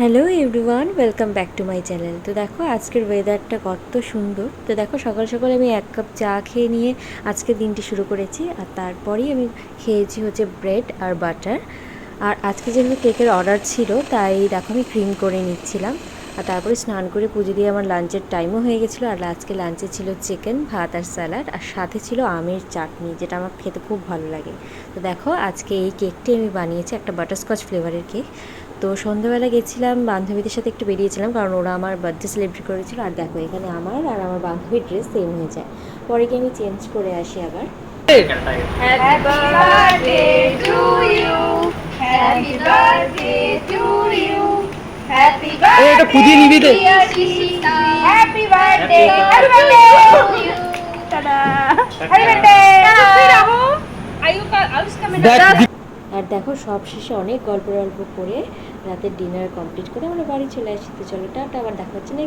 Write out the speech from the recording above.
Hello everyone, welcome back to my channel. তো দেখো আজকের ওয়েদারটা কত সুন্দর। তো দেখো সকাল সকাল আমি এক কাপ চা খেয়ে নিয়ে আজকের দিনটি শুরু করেছি। আর তারপরেই আমি খেয়েছি হচ্ছে ব্রেড আর বাটার। আর আজকে যেহেতু কেকের অর্ডার ছিল তাই দেখো আমি ক্রিম করে নিচ্ছিলাম। আর তারপরে স্নান করে পুজো দিয়ে আমার লাঞ্চের টাইমও হয়ে গেছিলো। আর আজকে লাঞ্চে ছিল চিকেন, ভাত আর স্যালাড, আর সাথে ছিল আমের চাটনি, যেটা আমার খেতে খুব ভালো লাগে। তো দেখো আজকে এই কেকটি আমি বানিয়েছি, একটা বাটারস্কচ ফ্লেভারের কেক। তো সন্ধ্যাবেলা গেছিলাম, বান্ধবীদের সাথে একটু বেরিয়েছিলাম, কারণ ওরা আমার বার্থডে সেলিব্রেট করেছিল। আর দেখো এখানে আমার আর আমার বান্ধবীর ড্রেস সেম হয়ে যায়, পরে গিয়ে আমি চেঞ্জ করে আসি আবার। Happy birthday to you. Happy birthday to you. Happy birthday dear Shishita. Happy birthday. Happy birthday to you. Tada. Happy birthday. আর দেখো সব শেষে অনেক গল্প করে রাতের ডিনার কমপ্লিট করে আমরা বাড়ি চলে আসি। তো চলো টাটা, আবার দেখা হচ্ছে না।